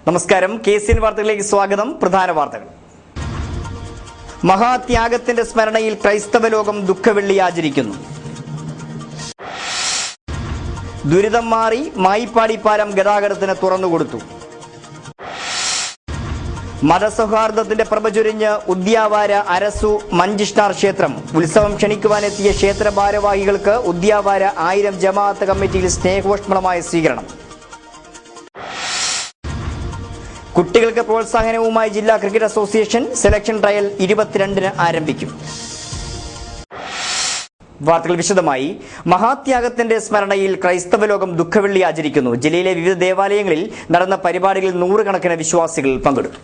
നമസ്കാരം. KCN വാർത്തകളിലേക്ക് സ്വാഗതം. പ്രധാന വാർത്തകൾ. മഹാത്യാഗത്തിന്റെ സ്മരണയിൽ ക്രൈസ്തവ ലോകം ദുഃഖവെള്ളി ആചരിക്കുന്നു. ദുരിതം മാറി മായിപ്പാടി പാലം ഗതാഗതത്തിന് തുറന്നുകൊടുത്തു. മതസൗഹാർദ്ദത്തിന്റെ പ്രഭചൊരിഞ്ഞ് ഉദ്യാവാര അരസു മഞ്ചിഷ്ണാർ ക്ഷേത്രം. ഉത്സവം ക്ഷണിക്കുവാനെത്തിയ ക്ഷേത്ര ഭാരവാഹികൾക്ക് ഉദ്യാവാര 1000 ജമാഅത്ത് കമ്മിറ്റിയിൽ സ്നേഹോഷ്മളമായ സ്വീകരണം. കുട്ടികൾക്ക് പ്രോത്സാഹനവുമായി ജില്ലാ ക്രിക്കറ്റ് അസോസിയേഷൻ. സെലക്ഷൻ ട്രയൽ 22-ന് ആരംഭിക്കും. വാർത്തകൾ വിശദമായി. മഹാത്യാഗത്തിന്റെ സ്മരണയിൽ ക്രൈസ്തവ ലോകം ദുഃഖവെള്ളി ആചരിക്കുന്നു. ജില്ലയിലെ വിവിധ ദേവാലയങ്ങളിൽ നടന്ന പരിപാടികളിൽ നൂറുകണക്കിന് വിശ്വാസികൾ പങ്കെടുത്തു.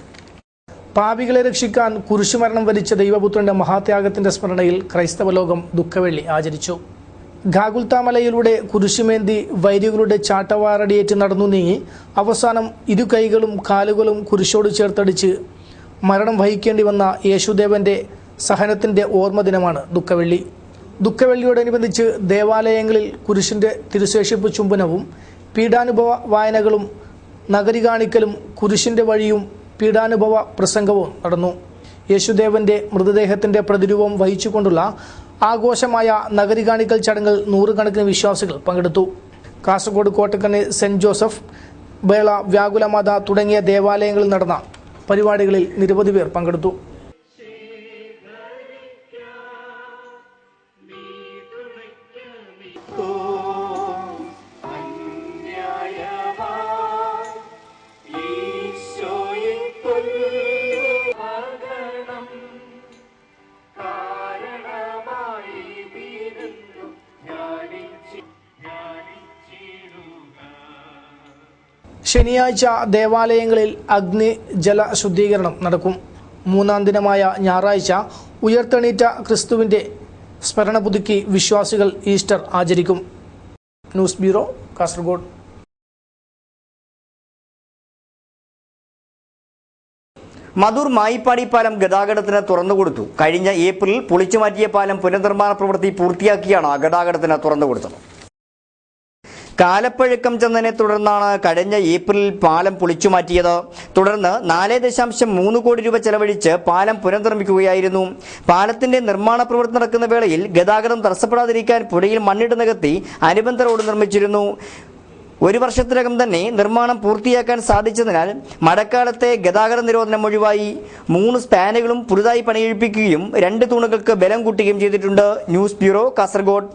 പാപികളെ രക്ഷിക്കാൻ കുരിശുമരണം വരിച്ച ദൈവപുത്രന്റെ മഹാത്യാഗത്തിന്റെ സ്മരണയിൽ ക്രൈസ്തവ ലോകം ദുഃഖവെള്ളി ആചരിച്ചു. ഗാഗുൽത്താമലയിലൂടെ കുരിശുമേന്തി വൈരികളുടെ ചാട്ടവാറടിയേറ്റ് നടന്നു നീങ്ങി അവസാനം ഇരു കൈകളും കാലുകളും കുരിശോട് ചേർത്തടിച്ച് മരണം വഹിക്കേണ്ടി വന്ന യേശുദേവന്റെ സഹനത്തിന്റെ ഓർമ്മദിനമാണ് ദുഃഖവെള്ളി. ദുഃഖവെള്ളിയോടനുബന്ധിച്ച് ദേവാലയങ്ങളിൽ കുരിശിന്റെ തിരുശേഷിപ്പ് ചുംബനവും പീഡാനുഭവ വായനകളും നഗരി കാണിക്കലും കുരിശിന്റെ വഴിയും പീഡാനുഭവ പ്രസംഗവും നടന്നു. യേശുദേവന്റെ മൃതദേഹത്തിന്റെ പ്രതിരൂപം വഹിച്ചുകൊണ്ടുള്ള ആഘോഷമായ നഗരി കാണിക്കൽ ചടങ്ങിൽ നൂറുകണക്കിന് വിശ്വാസികൾ പങ്കെടുത്തു. കാസർഗോഡ് കോട്ടക്കണ്ണി സെന്റ് ജോസഫ്, ബേള, വ്യാകുലമാത തുടങ്ങിയ ദേവാലയങ്ങളിൽ നടന്ന പരിപാടികളിൽ നിരവധി പേർ പങ്കെടുത്തു. ശനിയാഴ്ച ദേവാലയങ്ങളിൽ അഗ്നി ജല ശുദ്ധീകരണം നടക്കും. 3-ാം ദിനമായ ഞായറാഴ്ച ഉയർത്തെണീറ്റ ക്രിസ്തുവിന്റെ സ്മരണ പുതുക്കി വിശ്വാസികൾ ഈസ്റ്റർ ആചരിക്കും. News bureau, Kasaragod. മധൂർ മായിപ്പാടി പാലം ഗതാഗതത്തിന് തുറന്നുകൊടുത്തു. കഴിഞ്ഞ ഏപ്രിലിൽ പൊളിച്ചുമാറ്റിയ പാലം പുനർനിർമ്മാണ പ്രവൃത്തി പൂർത്തിയാക്കിയാണ് ഗതാഗതത്തിന് തുറന്നുകൊടുത്തത്. കാലപ്പഴക്കം ചെന്നതിനെ തുടർന്നാണ് കഴിഞ്ഞ ഏപ്രിലിൽ പാലം പൊളിച്ചുമാറ്റിയത്. തുടർന്ന് 4.3 കോടി രൂപ ചെലവഴിച്ച് പാലം പുനർനിർമ്മിക്കുകയായിരുന്നു. പാലത്തിന്റെ നിർമ്മാണ പ്രവൃത്തി നടക്കുന്ന വേളയിൽ ഗതാഗതം തടസ്സപ്പെടാതിരിക്കാൻ പുഴയിൽ മണ്ണിട്ട് നികത്തി അനുബന്ധ റോഡ് നിർമ്മിച്ചിരുന്നു. 1 വർഷത്തിനകം തന്നെ നിർമ്മാണം പൂർത്തിയാക്കാൻ സാധിച്ചതിനാൽ മഴക്കാലത്തെ ഗതാഗത നിരോധനം ഒഴിവായി. 3 സ്പാനുകളും പുതുതായി പണിയെഴുപ്പിക്കുകയും 2 തൂണുകൾക്ക് ബലം കൂട്ടുകയും ചെയ്തിട്ടുണ്ട്. News bureau, Kasaragod.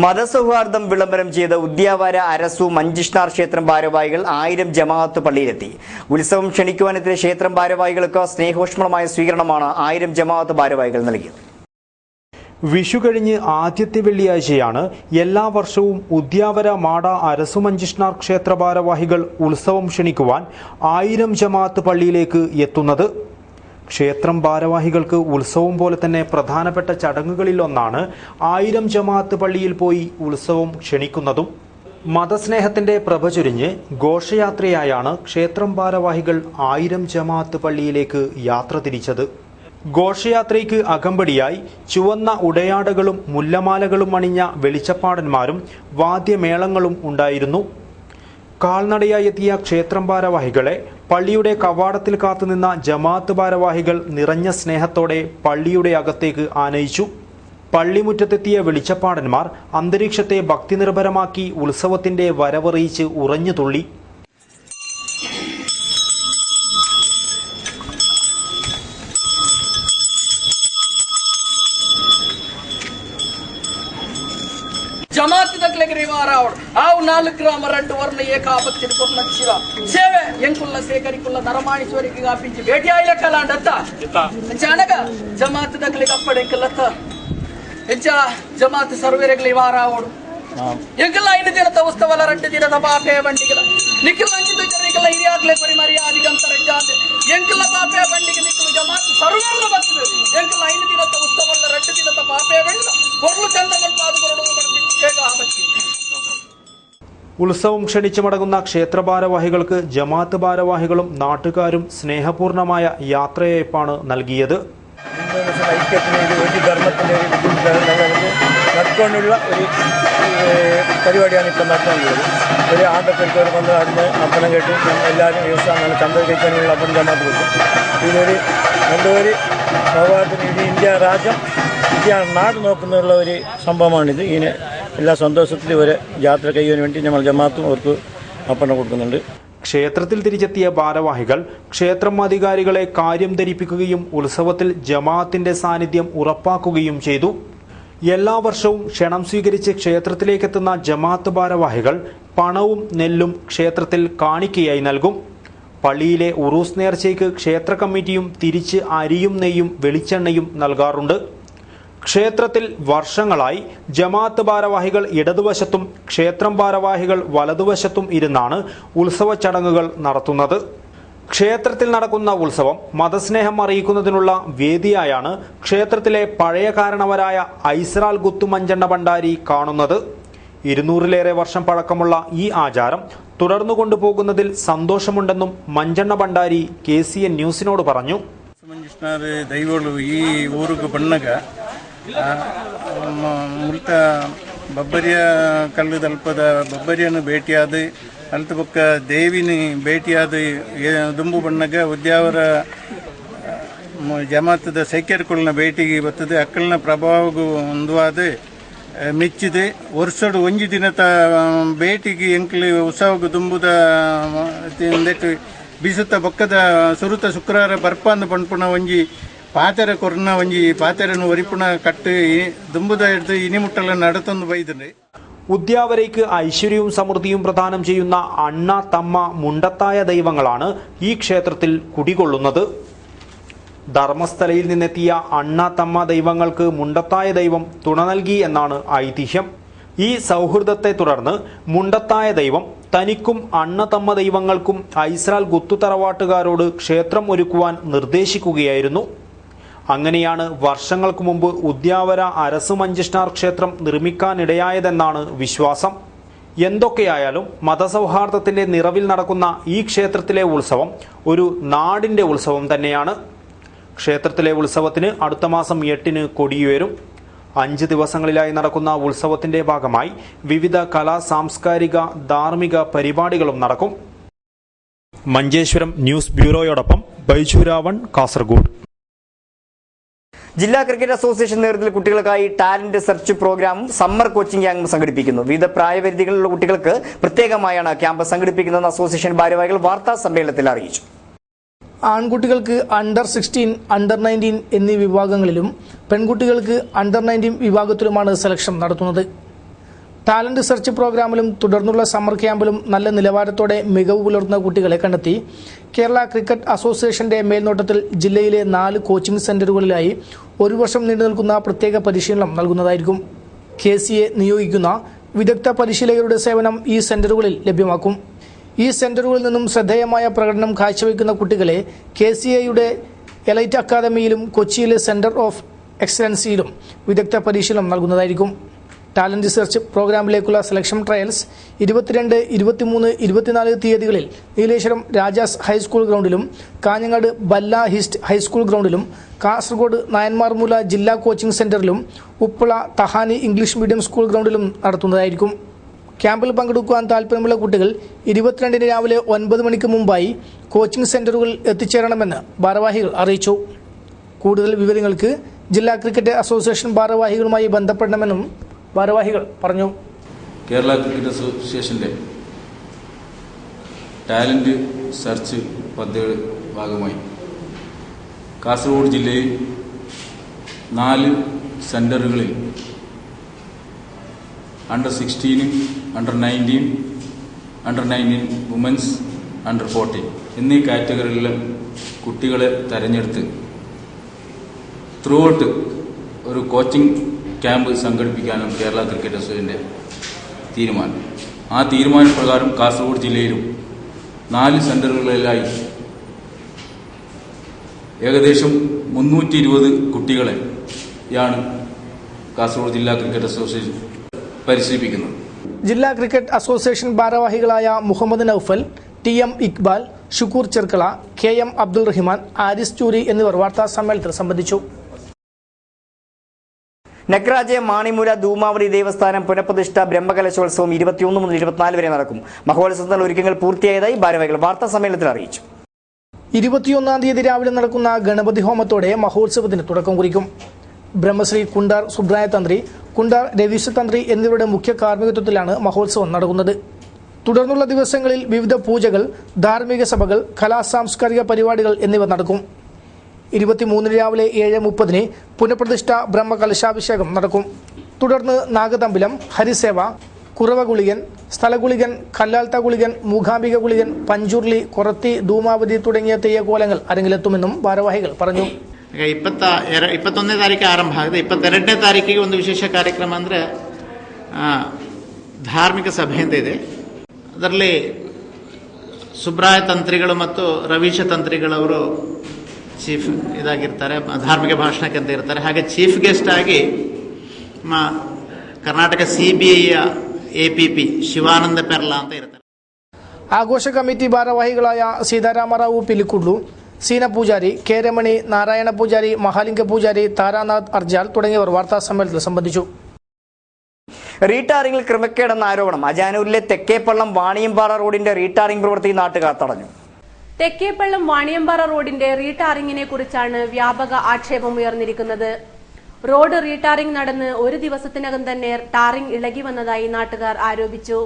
മതസൗഹാർദ്ദം വിളംബരം ചെയ്ത ഉദ്യാവാര അരസു മഞ്ചിഷ്ണാർ ക്ഷേത്രം ഭാരവാഹികൾ 1000 ജമാഅത്ത് പള്ളിയിലെത്തി. ഉത്സവം ക്ഷണിക്കുവാനെത്തിയ ക്ഷേത്രം ഭാരവാഹികൾക്ക് സ്നേഹോഷ്മളമായ സ്വീകരണമാണ് 1000 ജമാഅത്ത് ഭാരവാഹികൾ നൽകിയത്. വിഷു കഴിഞ്ഞ് ആദ്യത്തെ വെള്ളിയാഴ്ചയാണ് എല്ലാ വർഷവും ഉദ്യാവര മാട അരസു മഞ്ചിഷ്ണാർ ക്ഷേത്ര ഭാരവാഹികൾ ഉത്സവം ക്ഷണിക്കുവാൻ 1000 ജമാഅത്ത് പള്ളിയിലേക്ക് എത്തുന്നത്. ക്ഷേത്രം ഭാരവാഹികൾക്ക് ഉത്സവം പോലെ തന്നെ പ്രധാനപ്പെട്ട ചടങ്ങുകളിലൊന്നാണ് 1000 ജമാഅത്ത് പള്ളിയിൽ പോയി ഉത്സവം ക്ഷണിക്കുന്നതും. മതസ്നേഹത്തിന്റെ പ്രഭചൊരിഞ്ഞ് ഘോഷയാത്രയായാണ് ക്ഷേത്രം ഭാരവാഹികൾ 1000 ജമാഅത്ത് പള്ളിയിലേക്ക് യാത്ര തിരിച്ചത്. ഘോഷയാത്രയ്ക്ക് അകമ്പടിയായി ചുവന്ന ഉടയാടകളും മുല്ലമാലകളും അണിഞ്ഞ വെളിച്ചപ്പാടന്മാരും വാദ്യമേളങ്ങളും ഉണ്ടായിരുന്നു. കാൽനടയായി എത്തിയ ക്ഷേത്രം ഭാരവാഹികളെ പള്ളിയുടെ കവാടത്തിൽ കാത്തുനിന്ന ജമാഅത്ത് ഭാരവാഹികൾ നിറഞ്ഞ സ്നേഹത്തോടെ പള്ളിയുടെ അകത്തേക്ക് ആനയിച്ചു. പള്ളിമുറ്റത്തെത്തിയ വെളിച്ചപ്പാടന്മാർ അന്തരീക്ഷത്തെ ഭക്തിനിർഭരമാക്കി ഉത്സവത്തിന്റെ വരവറിയിച്ച് ഉറഞ്ഞു തുള്ളി. ಜಮಾತಿ ದಕ್ಲೆಗೆ ವಾರಾವಡ್ ಆವು 4 ಗ್ರಾಮ 2 ವರ್ಣ ಏಕಾಪತ್ತಿನ ಕೊನ್ನಚ್ಚಿರ ಸೇವೆ ಎಂಕುಲ್ಲ ಸೇಕರಿಕುಲ್ಲ ನರಮಾಣೀಶ್ವರಿಗೆ ಗಾಪಿಂಚಿ ಭೇಟಿ ಆಯ್ಲ ಕಲಾಂಡತ್ತ ಅಚಾನಕ ಜಮಾತಿ ದಕ್ಲೆಗೆ ಅಪ್ಪಡೆಂಕಲತ್ತ ಎಂಚ ಜಮಾತಿ ಸರ್ವೇರೆಗ್ಲಿ ವಾರಾವಡ್ ಎಂಕಲ್ಲ 5 ದಿನದ ಉತ್ಸವಲ 2 ದಿನದ ಪಾಪೆ ಬಂಡಿಗಳ ನಿಖಿಲ ಅಂಚಿತ ಜರಿಕಲ್ಲ ಹಿರಿಯಾಗ್ಲೆ ಪರಿಮರಿಯಾದಿಗಂತರ ಜಾತೆ ಎಂಕಲ್ಲ ಪಾಪೆ ಬಂಡಿಗೆ ನಿಖಿಲ ಜಮಾತಿ ಸರ್ವೇರ್ನ ಬರ್ತದೆ ಎಂಕಲ್ಲ 5 ದಿನದ ಉತ್ಸವಲ 2 ದಿನದ ಪಾಪೆ ಬಂಡಿಗಳ പൊരുൾ ചന്തമൻ പാതുകൊണ്ടു ഉത്സവം ക്ഷണിച്ചു മടങ്ങുന്ന ക്ഷേത്ര ഭാരവാഹികൾക്ക് ജമാഅത്ത് ഭാരവാഹികളും നാട്ടുകാരും സ്നേഹപൂർണമായ യാത്രയയപ്പാണ് നൽകിയത്. നടക്കൊണ്ടുള്ള ഒരു പരിപാടിയാണ് ഇപ്പം നടത്തുന്നത്. ഒരു ആണ്ടൊക്കെ വന്ന് അവിടുന്ന് അപ്പനം കേട്ട് എല്ലാവരും ദിവസമാണ് ചന്ത കഴിക്കാനുള്ള അപ്പം ജമാത്ത് കൊടുക്കും. ഇതൊരു നല്ലൊരു ഭഗവാനത്തിന് ഇത് ഇന്ത്യ രാജ്യം ഇന്ത്യ നാട് നോക്കുന്നുള്ള ഒരു സംഭവമാണിത്. ഇതിന് എല്ലാ സന്തോഷത്തിലും ഒരു യാത്ര കഴിയാൻ വേണ്ടി നമ്മൾ ജമാത്തും അവർക്ക് അപ്പണം കൊടുക്കുന്നുണ്ട്. ക്ഷേത്രത്തിൽ തിരിച്ചെത്തിയ ഭാരവാഹികൾ ക്ഷേത്രം അധികാരികളെ കാര്യം ധരിപ്പിക്കുകയും ഉത്സവത്തിൽ ജമാഅത്തിന്റെ സാന്നിധ്യം ഉറപ്പാക്കുകയും ചെയ്തു. എല്ലാ വർഷവും ക്ഷണം സ്വീകരിച്ച് ക്ഷേത്രത്തിലേക്കെത്തുന്ന ജമാഅത്ത് ഭാരവാഹികൾ പണവും നെല്ലും ക്ഷേത്രത്തിൽ കാണിക്കയായി നൽകും. പള്ളിയിലെ ഉറൂസ് നേർച്ചയ്ക്ക് ക്ഷേത്ര കമ്മിറ്റിയും തിരിച്ച് അരിയും നെയ്യും വെളിച്ചെണ്ണയും നൽകാറുണ്ട്. ക്ഷേത്രത്തിൽ വർഷങ്ങളായി ജമാഅത്ത് ഭാരവാഹികൾ ഇടതുവശത്തും ക്ഷേത്രം ഭാരവാഹികൾ വലതുവശത്തും ഇരുന്നാണ് ഉത്സവ ചടങ്ങുകൾ നടത്തുന്നത്. ക്ഷേത്രത്തിൽ നടക്കുന്ന ഉത്സവം മതസ്നേഹം അറിയിക്കുന്നതിനുള്ള വേദിയായാണ് ക്ഷേത്രത്തിലെ പഴയ കാരണവരായ ഐസ്രാൽ ഗുത്തു മഞ്ചണ്ണ ഭണ്ഡാരി കാണുന്നത്. 200-ലേറെ വർഷം പഴക്കമുള്ള ഈ ആചാരം തുടർന്നു കൊണ്ടുപോകുന്നതിൽ സന്തോഷമുണ്ടെന്നും മഞ്ചണ്ണ ഭണ്ഡാരി KCN ന്യൂസിനോട് പറഞ്ഞു. ಈ ಊರಿಗೆ ಬಂದಾಗ ಮುಲ್ತ ಬಬ್ಬರಿಯ ಕಲ್ಲು ತಲುಪದ ಬಬ್ಬರಿಯನ್ನು ಭೇಟಿಯಾದ ಅಲ್ತ ಪಕ್ಕ ದೇವಿನ ಭೇಟಿಯಾದ ದುಂಬು ಬಣ್ಣಗ ಉದ್ಯಾವರ ಜಮಾತದ ಸೈಕ್ಯರ್ಗಳನ್ನ ಭೇಟಿಗೆ ಬರ್ತದೆ. ಅಕ್ಕಳನ್ನ ಪ್ರಭಾವಗೂ ಹೊಂದುವಾದ ಮೆಚ್ಚಿದೆ. ವರ್ಷದ ಒಂಜಿ ದಿನದ ಭೇಟಿಗೆ ಎಂಕ್ಲಿ ಉತ್ಸವಕ್ಕೆ ದುಂಬುದ ಬೀಸುತ್ತ ಬೊಕ್ಕದ ಸುರುತ ಶುಕ್ರವಾರ ಬರ್ಪಂದು ಪಂಪುಣ ಒಂಜಿ ಪಾತೆರ ಕೊರ್ನ ಒಂಜಿ ಪಾತೆರನ್ನು ಒರಿಪುಣ ಕಟ್ಟು ದುಂಬುದ ಹಿಡಿದು ഇനിമുട്ടല നടത്തുന്നു വൈദ്യുണ്ട്. ഉദ്യാവരയ്ക്ക് ഐശ്വര്യവും സമൃദ്ധിയും പ്രദാനം ചെയ്യുന്ന അണ്ണ, തമ്മ, മുണ്ടത്തായ ദൈവങ്ങളാണ് ഈ ക്ഷേത്രത്തിൽ കുടികൊള്ളുന്നത്. ധർമ്മസ്ഥലയിൽ നിന്നെത്തിയ അണ്ണ, തമ്മ ദൈവങ്ങൾക്ക് മുണ്ടത്തായ ദൈവം തുണ നൽകി എന്നാണ് ഐതിഹ്യം. ഈ സൗഹൃദത്തെ തുടർന്ന് മുണ്ടത്തായ ദൈവം തനിക്കും അണ്ണ, തമ്മ ദൈവങ്ങൾക്കും ഐസ്രാൽ ഗുത്തു തറവാട്ടുകാരോട് ക്ഷേത്രം ഒരുക്കുവാൻ നിർദ്ദേശിക്കുകയായിരുന്നു. അങ്ങനെയാണ് വർഷങ്ങൾക്ക് മുമ്പ് ഉദ്യാവര അരസു മഞ്ചിഷ്ണാർ ക്ഷേത്രം നിർമ്മിക്കാനിടയായതെന്നാണ് വിശ്വാസം. എന്തൊക്കെയായാലും മതസൗഹാർദ്ദത്തിന്റെ നിറവിൽ നടക്കുന്ന ഈ ക്ഷേത്രത്തിലെ ഉത്സവം ഒരു നാടിന്റെ ഉത്സവം തന്നെയാണ്. ക്ഷേത്രത്തിലെ ഉത്സവത്തിന് അടുത്ത മാസം 8-ന് കൊടിയുയരും. 5 ദിവസങ്ങളിലായി നടക്കുന്ന ഉത്സവത്തിന്റെ ഭാഗമായി വിവിധ കലാ, സാംസ്കാരിക, ധാർമ്മിക പരിപാടികളും നടക്കും. മഞ്ചേശ്വരം ന്യൂസ് ബ്യൂറോയോടൊപ്പം ബൈജു രാവൺ, കാസർഗോഡ്. ജില്ലാ ക്രിക്കറ്റ് അസോസിയേഷൻ നേതൃത്വത്തിൽ കുട്ടികൾക്കായി ടാലന്റ് സെർച്ച് പ്രോഗ്രാമും സമ്മർ കോച്ചിംഗ് ക്യാമ്പും സംഘടിപ്പിക്കുന്നു. വിവിധ പ്രായപരിധികളിലുള്ള കുട്ടികൾക്ക് പ്രത്യേകമായാണ് ക്യാമ്പ് സംഘടിപ്പിക്കുന്നതെന്ന് അസോസിയേഷൻ ഭാരവാഹികൾ വാർത്താ സമ്മേളനത്തിൽ അറിയിച്ചു. ആൺകുട്ടികൾക്ക് അണ്ടർ 16, അണ്ടർ 19 എന്നീ വിഭാഗങ്ങളിലും പെൺകുട്ടികൾക്ക് അണ്ടർ 19 വിഭാഗത്തിലുമാണ് സെലക്ഷൻ നടത്തുന്നത്. ടാലന്റ് സെർച്ച് പ്രോഗ്രാമിലും തുടർന്നുള്ള സമ്മർ ക്യാമ്പിലും നല്ല നിലവാരത്തോടെ മികവ് പുലർത്തുന്ന കുട്ടികളെ കണ്ടെത്തി കേരള ക്രിക്കറ്റ് അസോസിയേഷന്റെ മേൽനോട്ടത്തിൽ ജില്ലയിലെ 4 കോച്ചിംഗ് സെന്ററുകളിലായി 1 വർഷം നീണ്ടുനിൽക്കുന്ന പ്രത്യേക പരിശീലനം നൽകുന്നതായിരിക്കും. KCA നിയോഗിക്കുന്ന വിദഗ്ധ പരിശീലകരുടെ സേവനം ഈ സെന്ററുകളിൽ ലഭ്യമാക്കും. ഈ സെന്ററുകളിൽ നിന്നും ശ്രദ്ധേയമായ പ്രകടനം കാഴ്ചവെക്കുന്ന കുട്ടികളെ KCAയുടെ എലൈറ്റ് അക്കാദമിയിലും കൊച്ചിയിലെ സെന്റർ ഓഫ് എക്സലൻസിയിലും വിദഗ്ധ പരിശീലനം നൽകുന്നതായിരിക്കും. ടാലന്റ് സെർച്ച് പ്രോഗ്രാമിലേക്കുള്ള സെലക്ഷൻ ട്രയൽസ് 22, 23, 24 തീയതികളിൽ നീലേശ്വരം രാജാസ് ഹൈസ്കൂൾ ഗ്രൗണ്ടിലും കാഞ്ഞങ്ങാട് ബല്ല ഹിസ്റ്റ് ഹൈസ്കൂൾ ഗ്രൗണ്ടിലും കാസർഗോഡ് നായന്മാർമൂല ജില്ലാ coaching സെന്ററിലും Uppala തഹാനി English medium school ഗ്രൗണ്ടിലും നടത്തുന്നതായിരിക്കും. ക്യാമ്പിൽ പങ്കെടുക്കുവാൻ താൽപ്പര്യമുള്ള കുട്ടികൾ 22-ന് രാവിലെ 9 മണിക്ക് മുമ്പായി കോച്ചിംഗ് സെന്ററുകളിൽ എത്തിച്ചേരണമെന്ന് ഭാരവാഹികൾ അറിയിച്ചു. കൂടുതൽ വിവരങ്ങൾക്ക് ജില്ലാ ക്രിക്കറ്റ് അസോസിയേഷൻ ഭാരവാഹികളുമായി ബന്ധപ്പെടണമെന്നും ഭാരവാഹികൾ പറഞ്ഞു. കേരള ക്രിക്കറ്റ് അസോസിയേഷന്റെ ടാലന്റ് സെർച്ച് പദ്ധതിയുടെ ഭാഗമായി കാസർഗോഡ് ജില്ലയിൽ 4 സെന്ററുകളിൽ under 16, under 19, under 19 women's, under 14 എന്നീ കാറ്റഗറികളിലെ കുട്ടികളെ തെരഞ്ഞെടുത്ത് ത്രൂ ഔട്ട് ഒരു കോച്ചിങ് ക്യാമ്പ് സംഘടിപ്പിക്കാനും കേരള ക്രിക്കറ്റ് അസോസിയേഷൻ്റെ തീരുമാനം. ആ തീരുമാനപ്രകാരം കാസർഗോഡ് ജില്ലയിലും 4 സെന്ററുകളിലായി ഏകദേശം 320 കുട്ടികളെയാണ് കാസർഗോഡ് ജില്ലാ ക്രിക്കറ്റ് അസോസിയേഷൻ പരിശീലിപ്പിക്കുന്നത്. ജില്ലാ ക്രിക്കറ്റ് അസോസിയേഷൻ ഭാരവാഹികളായ മുഹമ്മദ് നൌഫൽ, TM ഇക്ബാൽ, ഷുക്കൂർ ചെർക്കള, KM അബ്ദുൾ റഹ്മാൻ, ആരിസ് ചൂരി എന്നിവർ വാർത്താ സമ്മേളനത്തിൽ സംബന്ധിച്ചു. നഗ്രാജെ മാണിമൂല ധൂമാവതി ദേവസ്ഥാനം പുനഃപ്രതിഷ്ഠ ബ്രഹ്മകലശോത്സവം 21 മുതൽ 24 വരെ നടക്കും. മഹോത്സവത്തിനുള്ള ഒരുക്കങ്ങൾ പൂർത്തിയായതായി ഭാരവാഹികൾ വാർത്താ സമ്മേളനത്തിൽ അറിയിച്ചു. 21-ാം തീയതി രാവിലെ നടക്കുന്ന ഗണപതി ഹോമത്തോടെ മഹോത്സവത്തിന് തുടക്കം കുറിക്കും. ബ്രഹ്മശ്രീ കുണ്ടാർ സുബ്രായ തന്ത്രി, കുണ്ടാർ രവീശ തന്ത്രി എന്നിവരുടെ മുഖ്യ കാർമ്മികത്വത്തിലാണ് മഹോത്സവം നടക്കുന്നത്. തുടർന്നുള്ള ദിവസങ്ങളിൽ വിവിധ പൂജകൾ, ധാർമ്മിക സഭകൾ, കലാസാംസ്കാരിക പരിപാടികൾ എന്നിവ നടക്കും. 23 രാവിലെ 7:30 പുനഃപ്രതിഷ്ഠ ബ്രഹ്മകലശാഭിഷേകം നടക്കും. തുടർന്ന് നാഗതമ്പിലം, ഹരിസേവ, കുറവ ഗുളികൻ, സ്ഥലഗുളികൻ, കല്ലാൽത്ത ഗുളികൻ, മൂകാംബിക ഗുളികൻ, പഞ്ചുർലി, കൊറത്തി, ಧೂಮಾವತಿ തുടങ്ങിയ തെയ്യക്കോലങ്ങൾ ಅರಂಗಿಲೆತ್ತುമെന്നും ಭಾರವಾಹಿಗಳು പറഞ്ഞു. 21ನೇ ತಾರೀಕು ಆರಂಭ ಆಗಿದೆ. 22ನೇ ತಾರೀಕಿಗೆ ಒಂದು ವಿಶೇಷ ಕಾರ್ಯಕ್ರಮ ಅಂದರೆ ಧಾರ್ಮಿಕ ಸಭೆ ಅಂತ ಇದೆ. ಅದರಲ್ಲಿ ಸುಬ್ರಾಯ ತಂತ್ರಿಗಳು ಮತ್ತು ರವೀಶ ತಂತ್ರಿಗಳವರು ಚೀಫ್ ಇದಾಗಿರ್ತಾರೆ, ಧಾರ್ಮಿಕ ಭಾಷಣಕ್ಕೆ ಅಂತ ಇರ್ತಾರೆ. ಹಾಗೆ ಚೀಫ್ ಗೆಸ್ಟ್ ಆಗಿ ಕರ್ನಾಟಕ CBIಯ APP ಶಿವಾನಂದ ಪೆರ್ಲಾ ಅಂತ ಇರ್ತಾರೆ. ആഘോഷ കമ്മിറ്റി ഭാരവാഹികളായ സീതാരാമറാവു പിലിക്കുള്ളു, സീന പൂജാരി, കെ രമണി, നാരായണ പൂജാരി, മഹാലിംഗ പൂജാരി, താരാനാഥ് അർജാൽ തുടങ്ങിയവർ വാർത്താ സമ്മേളനത്തിൽ സംബന്ധിച്ചു. റീടാറിംഗിൽ ക്രമക്കേടെന്ന ആരോപണം. അജാനൂരിലെ തെക്കേപ്പള്ളം വാണിയമ്പാറ റോഡിന്റെ റീടാറിംഗ് പ്രവൃത്തി നാട്ടുകാർ തടഞ്ഞു. തെക്കേപ്പള്ളം വാണിയമ്പാറ റോഡിന്റെ റീടാറിംഗിനെ കുറിച്ചാണ് വ്യാപക ആക്ഷേപം ഉയർന്നിരിക്കുന്നത്. റോഡ് റീടാറിംഗ് നടന്ന് ഒരു ദിവസത്തിനകം തന്നെ ടാറിംഗ് ഇളകി വന്നതായി നാട്ടുകാർ ആരോപിച്ചു.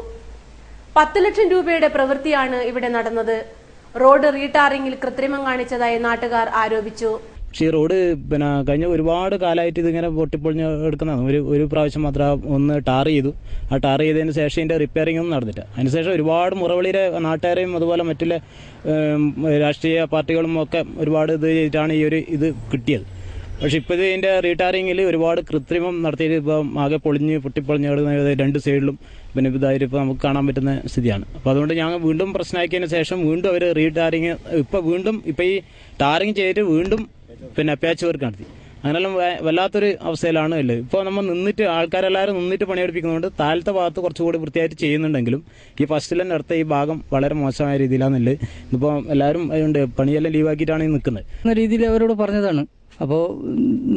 10 ലക്ഷം രൂപയുടെ പ്രവൃത്തിയാണ് ഇവിടെ നടന്നത്. റോഡ് റീടാറിംഗിൽ കൃത്രിമം കാണിച്ചതായി നാട്ടുകാർ ആരോപിച്ചു. പക്ഷേ ഈ റോഡ് കഴിഞ്ഞ ഒരുപാട് കാലമായിട്ട് ഇതിങ്ങനെ പൊട്ടിപ്പൊളിഞ്ഞ് എടുക്കുന്നതാണ്. ഒരു പ്രാവശ്യം മാത്രം ഒന്ന് ടാർ ചെയ്തു. ആ ടാർ ചെയ്തതിന് ശേഷം ഇതിൻ്റെ റിപ്പയറിംഗ് ഒന്നും നടന്നില്ല. അതിനുശേഷം ഒരുപാട് മുറവിളിയിലെ നാട്ടുകാരെയും അതുപോലെ മറ്റുള്ള രാഷ്ട്രീയ പാർട്ടികളും ഒക്കെ ഒരുപാട് ഇത് ചെയ്തിട്ടാണ് ഇത് കിട്ടിയത്. പക്ഷെ ഇപ്പോൾ ഇതിൻ്റെ റീടാറിങ്ങിൽ ഒരുപാട് കൃത്രിമം നടത്തിയിട്ട് ഇപ്പം ആകെ പൊട്ടിപ്പൊളിഞ്ഞ് കിടക്കുന്ന 2 സൈഡിലും പിന്നെ ഇതായിട്ട് ഇപ്പോൾ നമുക്ക് കാണാൻ പറ്റുന്ന സ്ഥിതിയാണ്. അപ്പോൾ അതുകൊണ്ട് ഞങ്ങൾ വീണ്ടും പ്രശ്നമാക്കിയതിന് ശേഷം വീണ്ടും അവർ റീടാറിങ് ഇപ്പോൾ ഈ ടാറിങ് ചെയ്തിട്ട് വീണ്ടും പിന്നെ പാച്ച് വർക്ക് നടത്തി. അങ്ങനെല്ലാം വല്ലാത്തൊരു അവസ്ഥയിലാണ് ഉള്ളത്. ഇപ്പോൾ നമ്മൾ ആൾക്കാരെല്ലാവരും നിന്നിട്ട് പണിയെടുപ്പിക്കുന്നതുകൊണ്ട് താഴത്തെ ഭാഗത്ത് കുറച്ചുകൂടി വൃത്തിയായിട്ട് ചെയ്യുന്നുണ്ടെങ്കിലും ഈ ഫസ്റ്റിലെ അടുത്ത ഈ ഭാഗം വളരെ മോശമായ രീതിയിലാണുള്ളത്. ഇതിപ്പോൾ എല്ലാവരും അതുകൊണ്ട് പണിയെല്ലാം ലീവാക്കിയിട്ടാണ് ഈ നിൽക്കുന്നത് എന്ന രീതിയിൽ അവരോട് പറഞ്ഞതാണ്. അപ്പോൾ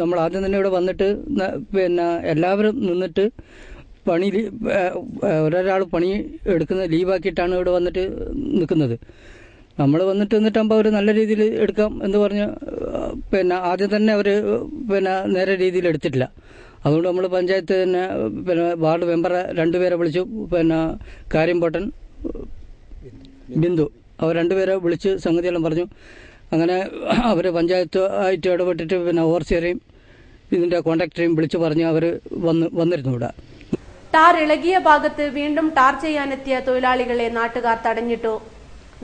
നമ്മൾ ആദ്യം തന്നെ ഇവിടെ വന്നിട്ട് പിന്നെ എല്ലാവരും നിന്നിട്ട് ഒരാൾ പണി എടുക്കുന്ന ലീവാക്കിയിട്ടാണ് ഇവിടെ വന്നിട്ട് നിൽക്കുന്നത്. നമ്മൾ നിന്നിട്ടാകുമ്പോൾ അവർ നല്ല രീതിയിൽ എടുക്കാം എന്ന് പറഞ്ഞ് പിന്നെ ആദ്യം തന്നെ അവർ നേരെ രീതിയിൽ എടുത്തിട്ടില്ല. അതുകൊണ്ട് നമ്മൾ പഞ്ചായത്ത് തന്നെ വാർഡ് മെമ്പറെ 2 പേരെ വിളിച്ചു. കാര്യംപോട്ടൻ, ബിന്ദു, അവർ 2 പേരെ വിളിച്ച് സംഗതിയെല്ലാം പറഞ്ഞു. അങ്ങനെ അവർ പഞ്ചായത്ത് ആയിട്ട് ഇടപെട്ടിട്ട് ഓവർസിയറേയും ഇതിൻ്റെ കോൺട്രാക്ടറേയും വിളിച്ചു പറഞ്ഞ് അവർ വന്നിരുന്നു ഇവിടെ. ടാർ ഇളകിയ ഭാഗത്ത് വീണ്ടും ടാർ ചെയ്യാനെത്തിയ തൊഴിലാളികളെ നാട്ടുകാർ തടഞ്ഞിട്ടു.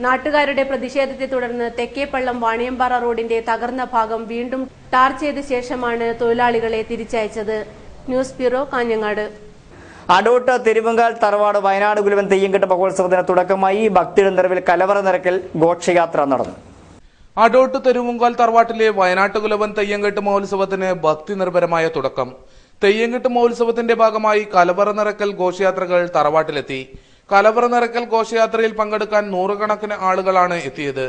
നാട്ടുകാരുടെ പ്രതിഷേധത്തെ തുടർന്ന് തെക്കേപ്പള്ളം വാണിയമ്പാറ റോഡിന്റെ തകർന്ന ഭാഗം വീണ്ടും ടാർ ചെയ്ത ശേഷമാണ് തൊഴിലാളികളെ തിരിച്ചയച്ചത്. News bureau, Kanhangad. അടോട്ട് തിരുവങ്കാൽ തറവാട് വയനാട് കുലുവൻ തെയ്യംകെട്ട് മഹോത്സവത്തിന് തുടക്കമായി. ഭക്തിയുടെ നിറവിൽ കലവറ നിറക്കൽ ഘോഷയാത്ര നടന്നു. അടോട്ട് തിരുവങ്കാൽ തറവാട്ടിലെ വയനാട്ടുകുലവൻ തെയ്യംകെട്ട് മഹോത്സവത്തിന് ഭക്തി നിർഭരമായ തുടക്കം. തെയ്യംകെട്ട് മഹോത്സവത്തിന്റെ ഭാഗമായി കലവറ നിറക്കൽ ഘോഷയാത്രകൾ തറവാട്ടിലെത്തി. കലവറ നിറക്കൽ ഘോഷയാത്രയിൽ പങ്കെടുക്കാൻ 100 കണക്കിന് ആളുകളാണ് എത്തിയത്.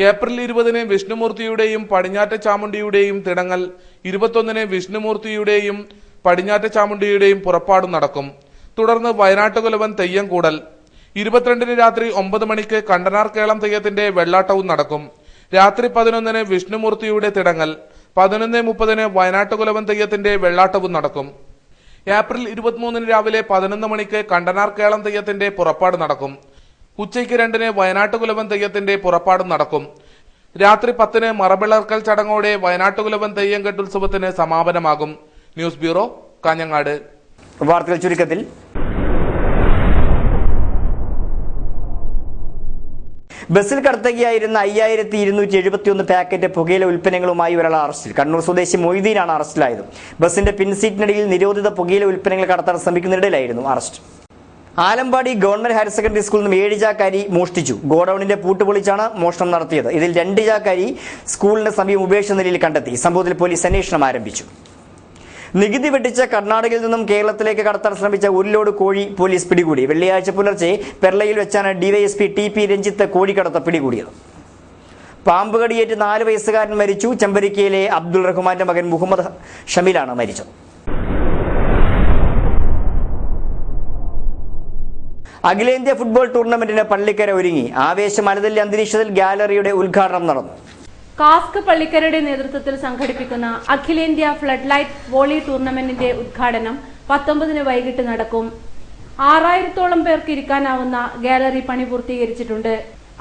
ഏപ്രിൽ 20 വിഷ്ണുമൂർത്തിയുടെയും പടിഞ്ഞാറ്റ ചാമുണ്ടിയുടെയും തിടങ്ങൽ, 21 വിഷ്ണുമൂർത്തിയുടെയും പടിഞ്ഞാറ്റ ചാമുണ്ടിയുടെയും പുറപ്പാടും നടക്കും. തുടർന്ന് വയനാട്ടുകുലവൻ തെയ്യം കൂടൽ, 22 രാത്രി 9 മണിക്ക് കണ്ടനാർ കേളം തെയ്യത്തിന്റെ വെള്ളാട്ടവും നടക്കും. രാത്രി 11 വിഷ്ണുമൂർത്തിയുടെ തിടങ്ങൽ, 11:30 വയനാട്ടുകുലവൻ തെയ്യത്തിന്റെ വെള്ളാട്ടവും നടക്കും. ഏപ്രിൽ 23 രാവിലെ 11 മണിക്ക് കണ്ടനാർ കേളം തെയ്യത്തിന്റെ പുറപ്പാട് നടക്കും. ഉച്ചയ്ക്ക് 2 വയനാട്ടുകുലവൻ തെയ്യത്തിന്റെ പുറപ്പാടും നടക്കും. രാത്രി 10 മറവിളർക്കൽ ചടങ്ങോടെ വയനാട്ടുകുലവൻ തെയ്യം കെട്ടുത്സവത്തിന് സമാപനമാകും. News bureau, Kanhangad. വാർത്തകൾ ചുരുക്കത്തിൽ. ബസ്സിൽ കടത്തുകയായിരുന്ന 5271 പാക്കറ്റ് പുകയില ഉൽപ്പന്നങ്ങളുമായി ഒരാൾ അറസ്റ്റിൽ. കണ്ണൂർ സ്വദേശി മൊയ്തീനാണ് അറസ്റ്റിലായത്. ബസിന്റെ പിൻസീറ്റിനടിയിൽ നിരോധിത പുകയില ഉൽപ്പന്നങ്ങൾ കടത്താൻ ശ്രമിക്കുന്നതിനിടയിലായിരുന്നു arrest. Alampady government higher secondary സ്കൂളിൽ നിന്ന് 7 ചാക്ക് അരി മോഷ്ടിച്ചു. ഗോഡൌണിന്റെ പൂട്ട് പൊളിച്ചാണ് മോഷണം നടത്തിയത്. ഇതിൽ 2 ചാക്ക് അരി സ്കൂളിന് സമീപം ഉപേക്ഷിച്ച നിലയിൽ കണ്ടെത്തി. സംഭവത്തിൽ പോലീസ് അന്വേഷണം ആരംഭിച്ചു. നികുതി വെട്ടിച്ച കർണാടകയിൽ നിന്നും കേരളത്തിലേക്ക് കടത്താൻ ശ്രമിച്ച 1 ലോഡ് കോഴി പോലീസ് പിടികൂടി. വെള്ളിയാഴ്ച പുലർച്ചെ പെർളയിൽ വെച്ചാണ് ഡിവൈഎസ്പി TP രഞ്ജിത്ത് കോഴിക്കടത്ത് പിടികൂടിയത്. പാമ്പ് കടിയേറ്റ് 4 വയസ്സുകാരൻ മരിച്ചു. ചെമ്പരിക്കയിലെ അബ്ദുൾ റഹ്മാന്റെ മകൻ മുഹമ്മദ് ഷമീലാണ് മരിച്ചത്. അഖിലേന്ത്യാ ഫുട്ബോൾ ടൂർണമെന്റിന് പള്ളിക്കര ഒരുങ്ങി. ആവേശം അലതല്ലിയ അന്തരീക്ഷത്തിൽ ഗാലറിയുടെ ഉദ്ഘാടനം നടന്നു. കാസ്ക് പള്ളിക്കരയുടെ നേതൃത്വത്തിൽ സംഘടിപ്പിക്കുന്ന അഖിലേന്ത്യാ ഫ്ലഡ് ലൈറ്റ് വോളി ടൂർണമെന്റിന്റെ ഉദ്ഘാടനം 19 വൈകിട്ട് നടക്കും. 6000-ഓളം പേർക്ക് ഇരിക്കാനാവുന്ന ഗാലറി പണി പൂർത്തീകരിച്ചിട്ടുണ്ട്.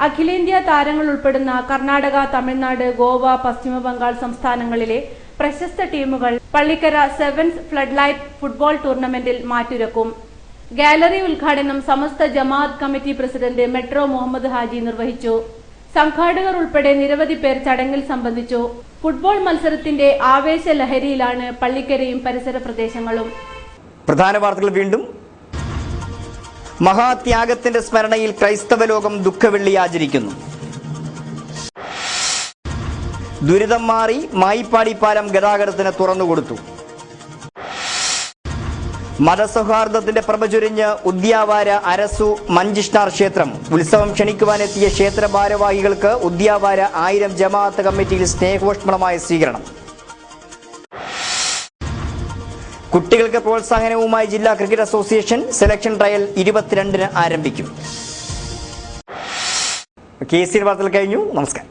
അഖിലേന്ത്യാ താരങ്ങൾ ഉൾപ്പെടുന്ന കർണാടക, തമിഴ്നാട്, ഗോവ, പശ്ചിമ ബംഗാൾ സംസ്ഥാനങ്ങളിലെ പ്രശസ്ത ടീമുകൾ Pallikkara sevens flood light football ടൂർണമെന്റിൽ മാറ്റുരക്കും. ഗാലറി ഉദ്ഘാടനം Samastha Jamaath committee president metro Muhammad Haji നിർവഹിച്ചു. സംഘാടകർ ഉൾപ്പെടെ നിരവധി പേർ ചടങ്ങിൽ സംബന്ധിച്ചു. ഫുട്ബോൾ മത്സരത്തിന്റെ ആവേശ ലഹരിയിലാണ് പള്ളിക്കരയും പരിസര പ്രദേശങ്ങളും. പ്രധാന വാർത്തകൾ വീണ്ടും. മഹാത്യാഗത്തിന്റെ സ്മരണയിൽ ക്രൈസ്തവ ലോകം ദുഃഖവെള്ളി ആചരിക്കുന്നു. ദുരിതം മാറി മായിപ്പാടി പാലം ഗതാഗതത്തിന് തുറന്നുകൊടുത്തു. മതസൗഹാർദ്ദത്തിന്റെ പ്രഭചൊരിഞ്ഞ് ഉദ്യാവാര അരസു മഞ്ചിഷ്ടാർ ക്ഷേത്രം. ഉത്സവം ക്ഷണിക്കുവാനെത്തിയ ക്ഷേത്ര ഭാരവാഹികൾക്ക് ഉദ്യാവാര 1000 ജമാഅത്ത് കമ്മിറ്റിയിൽ സ്നേഹോഷ്മളമായ സ്വീകരണം. കുട്ടികൾക്ക് പ്രോത്സാഹനവുമായി ജില്ലാ ക്രിക്കറ്റ് അസോസിയേഷൻ. സെലക്ഷൻ ട്രയൽ 22-ന് ആരംഭിക്കും. KCN വാർത്തകൾ കഴിഞ്ഞു. നമസ്കാരം.